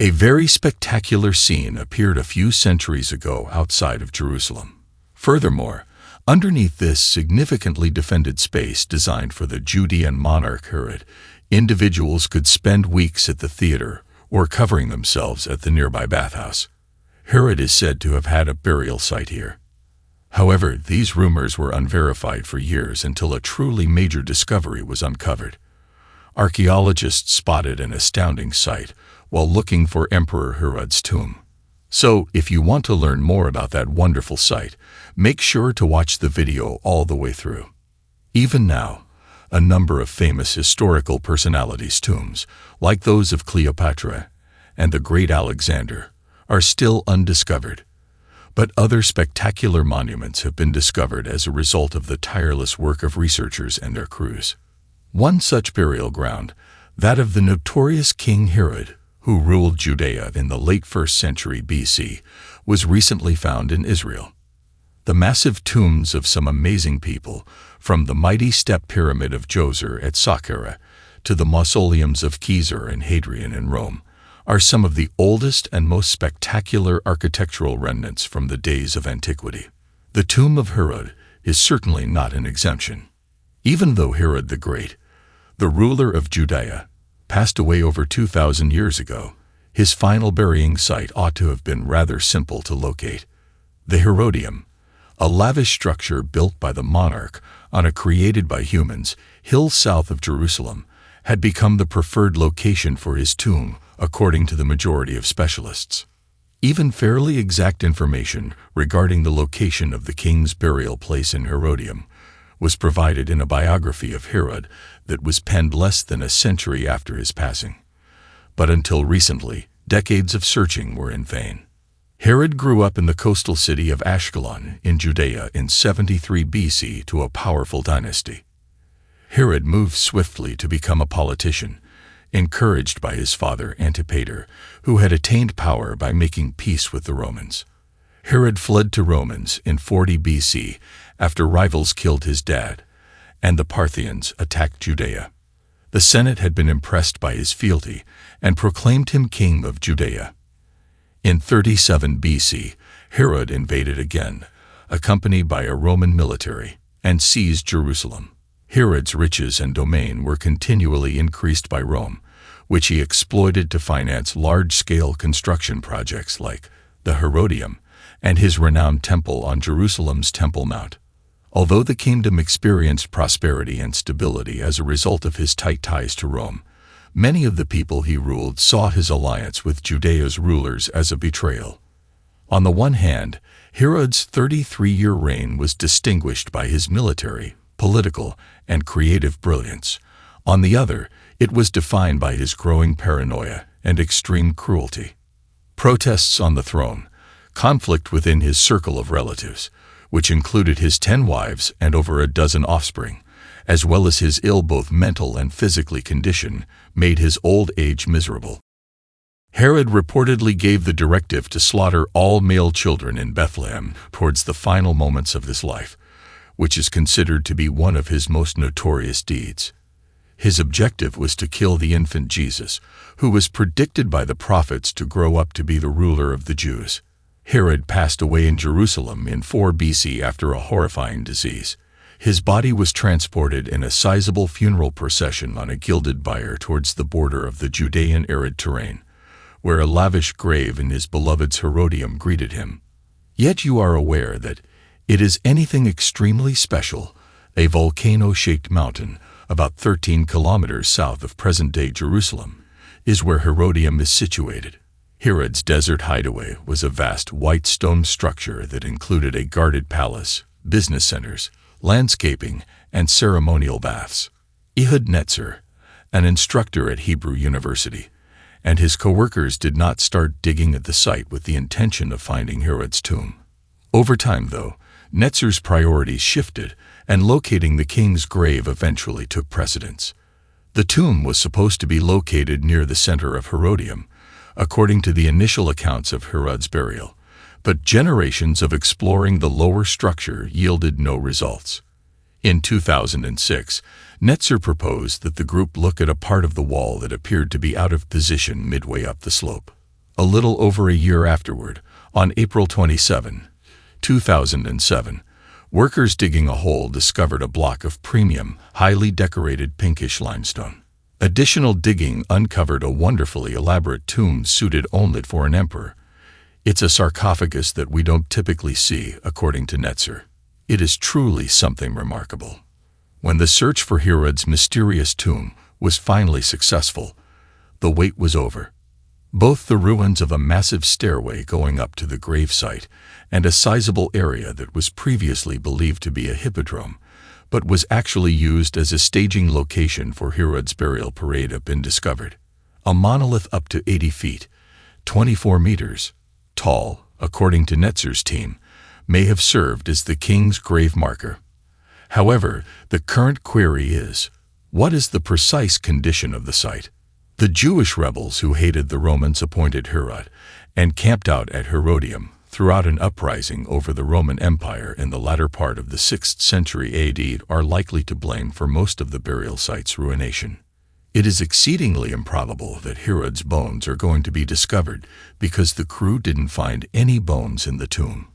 A very spectacular scene appeared a few centuries ago outside of Jerusalem. Furthermore, underneath this significantly defended space designed for the Judean monarch Herod, individuals could spend weeks at the theater or covering themselves at the nearby bathhouse. Herod is said to have had a burial site here. However, these rumors were unverified for years until a truly major discovery was uncovered. Archaeologists spotted an astounding sight while looking for Emperor Herod's tomb. So, if you want to learn more about that wonderful sight, make sure to watch the video all the way through. Even now, a number of famous historical personalities' tombs, like those of Cleopatra and the great Alexander, are still undiscovered. But other spectacular monuments have been discovered as a result of the tireless work of researchers and their crews. One such burial ground, that of the notorious King Herod, who ruled Judea in the late 1st century BC, was recently found in Israel. The massive tombs of some amazing people, from the mighty step pyramid of Djoser at Saqqara to the mausoleums of Caesar and Hadrian in Rome, are some of the oldest and most spectacular architectural remnants from the days of antiquity. The tomb of Herod is certainly not an exemption. Even though Herod the Great, the ruler of Judea, passed away over 2,000 years ago, his final burying site ought to have been rather simple to locate. The Herodium, a lavish structure built by the monarch on a created-by-humans hill south of Jerusalem, had become the preferred location for his tomb, according to the majority of specialists. Even fairly exact information regarding the location of the king's burial place in Herodium was provided in a biography of Herod that was penned less than a century after his passing. But until recently, decades of searching were in vain. Herod grew up in the coastal city of Ashkelon in Judea in 73 BC to a powerful dynasty. Herod moved swiftly to become a politician, encouraged by his father Antipater, who had attained power by making peace with the Romans. Herod fled to Romans in 40 BC after rivals killed his dad, and the Parthians attacked Judea. The Senate had been impressed by his fealty and proclaimed him king of Judea. In 37 BC, Herod invaded again, accompanied by a Roman military, and seized Jerusalem. Herod's riches and domain were continually increased by Rome, which he exploited to finance large-scale construction projects like the Herodium and his renowned temple on Jerusalem's Temple Mount. Although the kingdom experienced prosperity and stability as a result of his tight ties to Rome, many of the people he ruled saw his alliance with Judea's rulers as a betrayal. On the one hand, Herod's 33-year reign was distinguished by his military, political, and creative brilliance. On the other, it was defined by his growing paranoia and extreme cruelty. Protests on the throne, conflict within his circle of relatives, which included his 10 wives and over a dozen offspring, as well as his ill both mental and physically condition, made his old age miserable. Herod reportedly gave the directive to slaughter all male children in Bethlehem towards the final moments of his life, which is considered to be one of his most notorious deeds. His objective was to kill the infant Jesus, who was predicted by the prophets to grow up to be the ruler of the Jews. Herod passed away in Jerusalem in 4 BC after a horrifying disease. His body was transported in a sizable funeral procession on a gilded bier towards the border of the Judean arid terrain, where a lavish grave in his beloved's Herodium greeted him. Yet you are aware that it is anything extremely special, a volcano-shaped mountain about 13 kilometers south of present-day Jerusalem, is where Herodium is situated. Herod's desert hideaway was a vast white stone structure that included a guarded palace, business centers, landscaping, and ceremonial baths. Ehud Netzer, an instructor at Hebrew University, and his co-workers did not start digging at the site with the intention of finding Herod's tomb. Over time, though, Netzer's priorities shifted, and locating the king's grave eventually took precedence. The tomb was supposed to be located near the center of Herodium, according to the initial accounts of Herod's burial, but generations of exploring the lower structure yielded no results. In 2006, Netzer proposed that the group look at a part of the wall that appeared to be out of position midway up the slope. A little over a year afterward, on April 27, 2007, workers digging a hole discovered a block of premium, highly decorated pinkish limestone. Additional digging uncovered a wonderfully elaborate tomb suited only for an emperor. It's a sarcophagus that we don't typically see, according to Netzer. It is truly something remarkable. When the search for Herod's mysterious tomb was finally successful, the wait was over. Both the ruins of a massive stairway going up to the gravesite and a sizable area that was previously believed to be a hippodrome, but was actually used as a staging location for Herod's burial parade have been discovered. A monolith up to 80 feet, 24 meters, tall, according to Netzer's team, may have served as the king's grave marker. However, the current query is, what is the precise condition of the site? The Jewish rebels who hated the Romans appointed Herod and camped out at Herodium throughout an uprising over the Roman Empire in the latter part of the 6th century AD are likely to blame for most of the burial site's ruination. It is exceedingly improbable that Herod's bones are going to be discovered because the crew didn't find any bones in the tomb.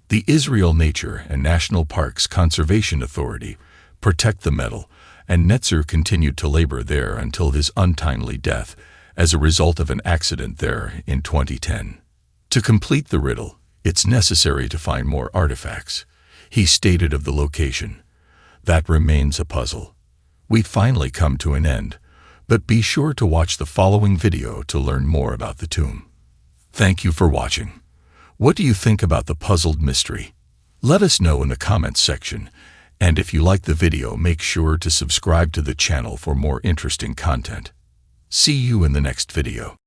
The Israel Nature and National Parks Conservation Authority protect the metal, and Netzer continued to labor there until his untimely death as a result of an accident there in 2010. To complete the riddle, it's necessary to find more artifacts, he stated of the location. That remains a puzzle. We've finally come to an end, but be sure to watch the following video to learn more about the tomb. Thank you for watching. What do you think about the puzzled mystery? Let us know in the comments section, and if you like the video, make sure to subscribe to the channel for more interesting content. See you in the next video.